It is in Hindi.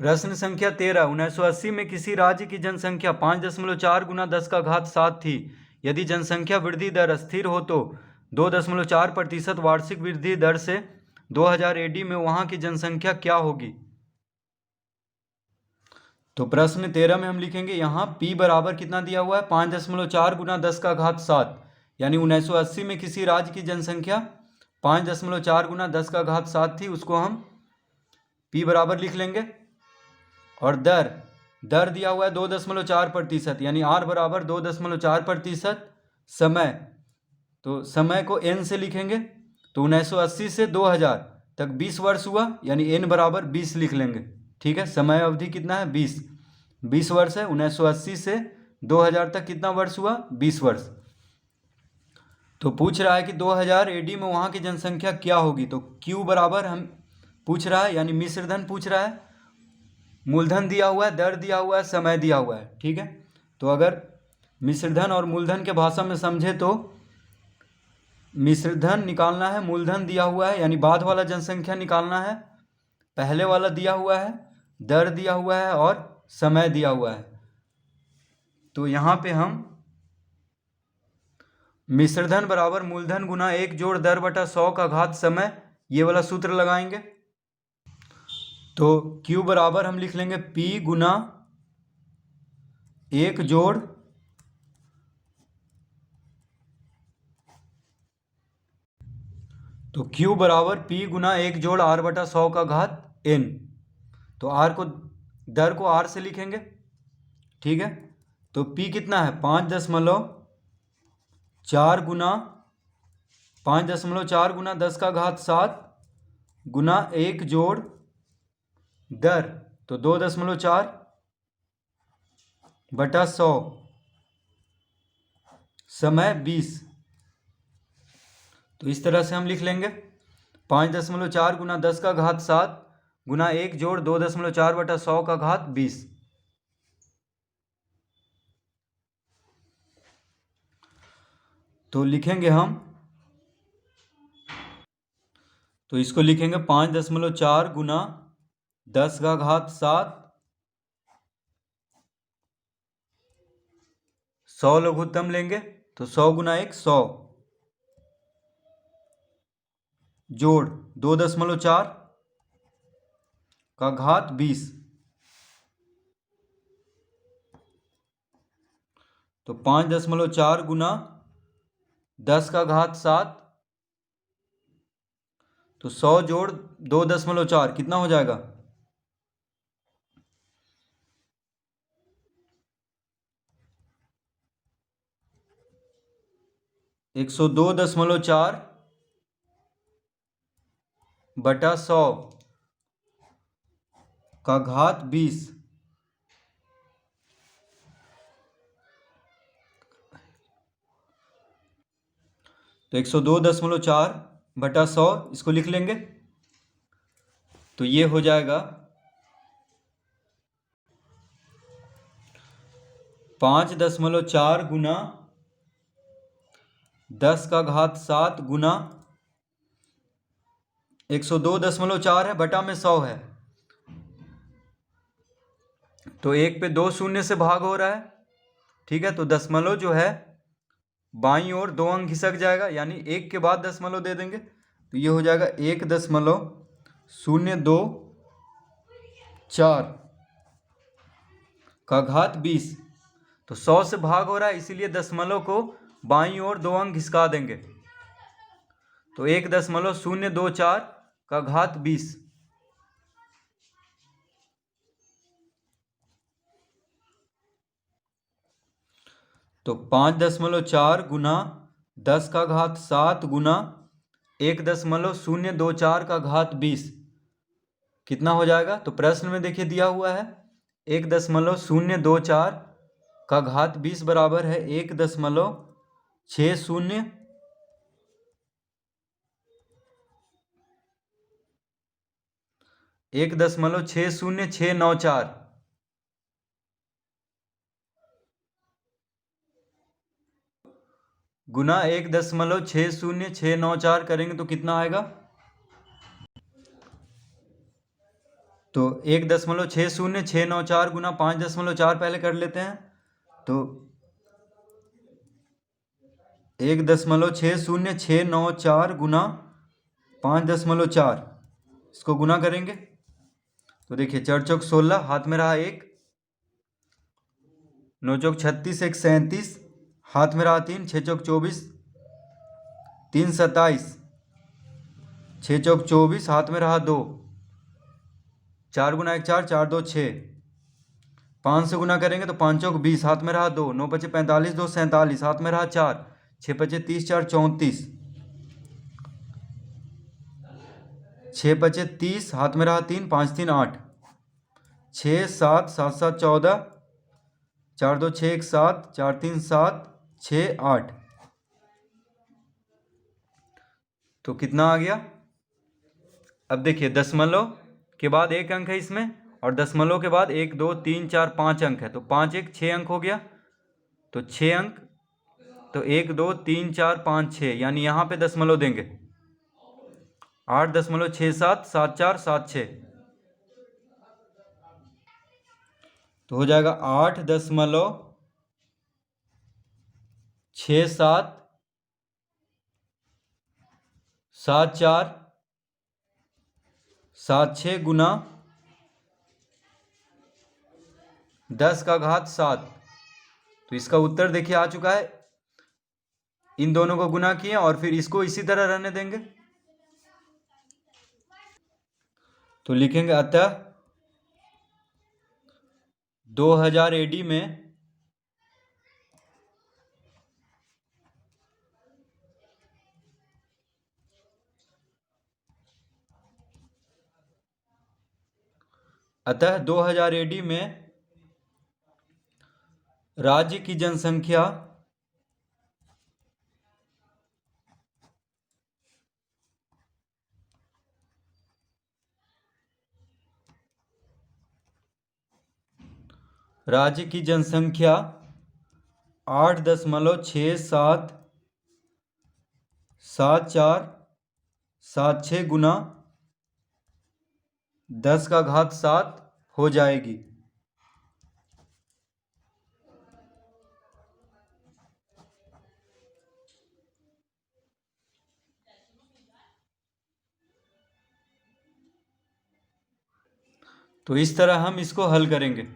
प्रश्न संख्या 13। 1980 में किसी राज्य की जनसंख्या 5.4 गुना 10 का घात 7 थी। यदि जनसंख्या वृद्धि दर स्थिर हो तो 2.4% वार्षिक वृद्धि दर से 2000 एडी में वहां की जनसंख्या क्या होगी। तो प्रश्न 13 में हम लिखेंगे यहाँ P बराबर कितना दिया हुआ है 5.4 गुना 10 का घात 7, यानी 1980 में किसी राज्य की जनसंख्या 5.4 गुना 10 का घात 7 थी, उसको हम P बराबर लिख लेंगे। और दर दिया हुआ है 2.4%, यानी R बराबर 2.4%। समय, तो समय को N से लिखेंगे, तो 1980 से 2000 तक 20 वर्ष हुआ, यानी N बराबर 20 लिख लेंगे। ठीक है, समय अवधि कितना है 20 वर्ष है। 1980 से 2000 तक कितना वर्ष हुआ 20 वर्ष। तो पूछ रहा है कि 2000 एडी में वहाँ की जनसंख्या क्या होगी। तो Q बराबर हम पूछ रहा है, यानी मिश्र धन पूछ रहा है, मूलधन दिया हुआ है, दर दिया हुआ है, समय दिया हुआ है। ठीक है, तो अगर मिश्रधन और मूलधन के भाषा में समझे तो मिश्रधन निकालना है, मूलधन दिया हुआ है यानी बाद वाला जनसंख्या निकालना है, पहले वाला दिया हुआ है, दर दिया हुआ है और समय दिया हुआ है। तो यहाँ पे हम मिश्रधन बराबर मूलधन गुना 1 जोड़ दर बटा 100 का घात समय, ये वाला सूत्र लगाएंगे। तो Q बराबर हम लिख लेंगे P गुना 1 जोड़ तो Q बराबर P गुना 1 जोड़ R बटा 100 का घात N। तो दर को R से लिखेंगे। ठीक है, तो P कितना है 5.4 गुना 10 का घात 7 गुना 1 जोड़ दर, तो 2.4 बटा 100, समय 20। तो इस तरह से हम लिख लेंगे 5.4 गुना 10 का घात 7 गुना 1 जोड़ 2.4 बटा 100 का घात 20। तो लिखेंगे हम, तो इसको लिखेंगे 5.4 गुना 10 का घात 7, 100 लघुत्तम लेंगे तो 100 गुना 1 100 जोड़ 2.4 का घात 20। तो 5.4 गुना 10 का घात 7, तो 100 जोड़ 2.4 कितना हो जाएगा 102.4 बटा 100 का घात 20। तो 102.4 बटा 100 इसको लिख लेंगे, तो ये हो जाएगा 5.4 गुना 10 का घात 7 गुना 102.4 है, बटा में 100 है, तो 1 पे 2 शून्य से भाग हो रहा है। ठीक है, तो दशमलव जो है बाईं ओर 2 अंक खिसक जाएगा, यानी 1 के बाद दशमलव दे देंगे, तो ये हो जाएगा 1.024 का घात 20। तो 100 से भाग हो रहा है, इसीलिए दशमलव को बाईं ओर 2 अंक खिसका देंगे, तो 1.024 का घात 20। तो 5.4 गुना 10 का घात 7 गुना 1.024 का घात 20 कितना हो जाएगा। तो प्रश्न में देखिए दिया हुआ है 1.024 का घात 20 बराबर है 1.60 1.60694 गुना 1.60694 करेंगे तो कितना आएगा तो 1.6094 गुना 5.4 पहले कर लेते हैं। तो 1.60694 गुना 5.4, इसको गुना करेंगे तो देखिए 4 चौक 16, हाथ में रहा 1, 9 चौक 36, 1 37, हाथ में रहा 3, 6 चौक 24, 3 27, 6 चौक 24, हाथ में रहा 2, 4 गुना 1 4, 4 2 6, 5 से गुना करेंगे तो 5 चौक 20, हाथ में रहा 2, 9 पचे 45, 2 47, हाथ में रहा 4, 6 पचे 30, 4 34, 6 पचे 30, हाथ में रहा 3, 5 3 8, 6 7, 7 7 14, 4 2 6 1 7, 4 3 7, 6 8। तो कितना आ गया? अब देखिए दशमलव के बाद एक अंक है इसमें, और दशमलव के बाद 1 2 3 4 5 अंक है, तो 5 1 6 अंक हो गया। तो 6 अंक, तो 1 2 3 4 5 6, यानी यहाँ पे दशमलव देंगे 8.67 7 4 7 6, तो हो जाएगा 8.67 7 4 7 6 गुना 10⁻7। तो इसका उत्तर देखिए आ चुका है। इन दोनों को गुना किए और फिर इसको इसी तरह रहने देंगे, तो लिखेंगे अतः 2000 AD में अतः 2000 AD में राज्य की जनसंख्या राज्य की जनसंख्या 8.677476 गुना 10⁻7 हो जाएगी। तो इस तरह हम इसको हल करेंगे।